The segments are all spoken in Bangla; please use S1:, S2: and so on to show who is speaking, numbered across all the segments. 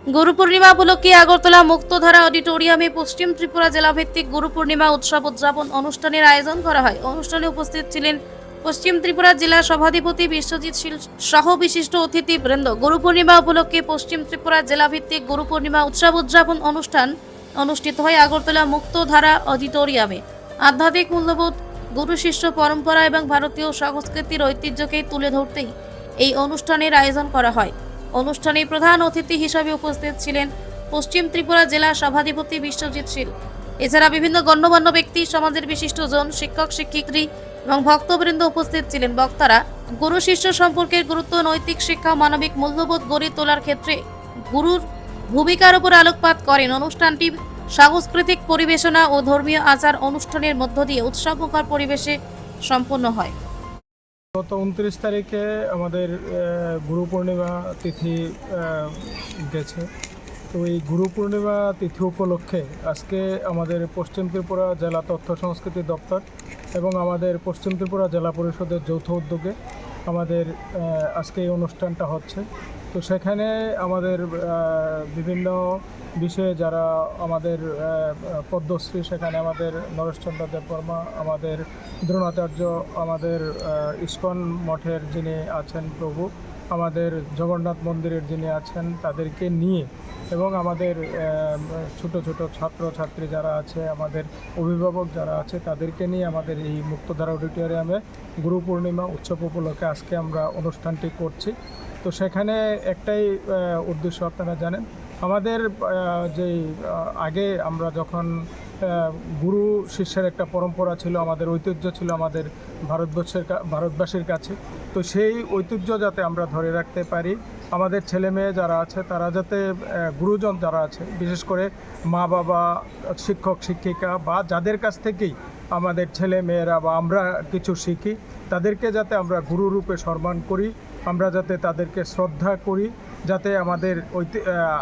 S1: গুরু পূর্ণিমা উপলক্ষে আগরতলা মুক্তধারা অডিটোরিয়ামে পশ্চিম ত্রিপুরা জেলাভিত্তিক গুরু পূর্ণিমা উৎসব উদযাপন অনুষ্ঠানের আয়োজন করা হয়। অনুষ্ঠানে উপস্থিত ছিলেন পশ্চিম ত্রিপুরা জেলা সভাধিপতি বিশ্বজিৎ শীল সহ বিশিষ্ট অতিথিবৃন্দ। গুরু পূর্ণিমা উপলক্ষে পশ্চিম ত্রিপুরা জেলাভিত্তিক গুরু পূর্ণিমা উৎসব উদযাপন অনুষ্ঠান অনুষ্ঠিত হয় আগরতলা মুক্তধারা অডিটোরিয়ামে। আধ্যাত্মিক মূল্যবোধ, গুরু শিষ্য পরম্পরা এবং ভারতীয় সংস্কৃতির ঐতিহ্যকে তুলে ধরতেই এই অনুষ্ঠানের আয়োজন করা হয়। অনুষ্ঠানে প্রধান অতিথি হিসেবে উপস্থিত ছিলেন পশ্চিম ত্রিপুরা জেলা সভাধিপতি বিশ্বজিৎ শীল। এছাড়া বিভিন্ন গণ্যমান্য ব্যক্তি, সমাজের বিশিষ্টজন, শিক্ষক শিক্ষিত্রী এবং ভক্তবৃন্দ উপস্থিত ছিলেন। বক্তারা গুরু শিষ্য সম্পর্কের গুরুত্ব, নৈতিক শিক্ষা, মানবিক মূল্যবোধ গড়ে তোলার ক্ষেত্রে গুরুর ভূমিকার উপর আলোকপাত করেন। অনুষ্ঠানটি সাংস্কৃতিক পরিবেশনা ও ধর্মীয় আচার অনুষ্ঠানের মধ্য দিয়ে উৎসবমুখর পরিবেশে সম্পন্ন হয়।
S2: গত 29 তারিখে আমাদের গুরু পূর্ণিমা তিথি গেছে। তো এই গুরু পূর্ণিমা তিথি উপলক্ষে আজকে আমাদের পশ্চিম ত্রিপুরা জেলা তথ্য সংস্কৃতি দপ্তর এবং আমাদের পশ্চিম ত্রিপুরা জেলা পরিষদের যৌথ উদ্যোগে আমাদের আজকে এই অনুষ্ঠানটা হচ্ছে। তো সেখানে আমাদের বিভিন্ন বিষয়ে যারা আমাদের পদ্মশ্রী, সেখানে আমাদের নরেশচন্দ্র দেববর্মা, আমাদের দ্রোণাচার্য, আমাদের ইস্কন মঠের যিনি আছেন প্রভু, আমাদের জগন্নাথ মন্দিরের যিনি আছেন, তাদেরকে নিয়ে এবং আমাদের ছোট ছোট ছাত্রছাত্রী যারা আছে, আমাদের অভিভাবক যারা আছে, তাদেরকে নিয়ে আমাদের এই মুক্তধারা অডিটোরিয়ামে গুরু পূর্ণিমা উৎসব উপলক্ষে আজকে আমরা অনুষ্ঠানটি করছি। তো সেখানে একটাই উদ্দেশ্য, আপনারা জানেন, আমাদের যে আগে আমরা যখন গুরু শিষ্যের একটা পরম্পরা ছিল, আমাদের ঐতিহ্য ছিল আমাদের ভারতবাসীর কাছে। তো সেই ঐতিহ্য যাতে আমরা ধরে রাখতে পারি, আমাদের ছেলে মেয়ে যারা আছে তারা যাতে গুরুজন যারা আছে, বিশেষ করে মা বাবা, শিক্ষক শিক্ষিকা বা যাদের কাছ থেকেই আমাদের ছেলে মেয়েরা বা আমরা কিছু শিখি, তাদেরকে যাতে আমরা গুরুরূপে সম্মান করি, আমরা যাতে তাদেরকে শ্রদ্ধা করি, যাতে আমাদের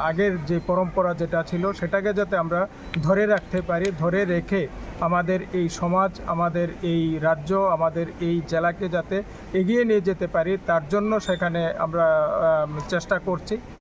S2: আগের যে পরম্পরা যেটা ছিল সেটাকে যাতে আমরা ধরে রাখতে পারি, ধরে রেখে আমাদের এই সমাজ, আমাদের এই রাজ্য, আমাদের এই জেলাকে যাতে এগিয়ে নিয়ে যেতে পারি, তার জন্য সেখানে আমরা চেষ্টা করছি।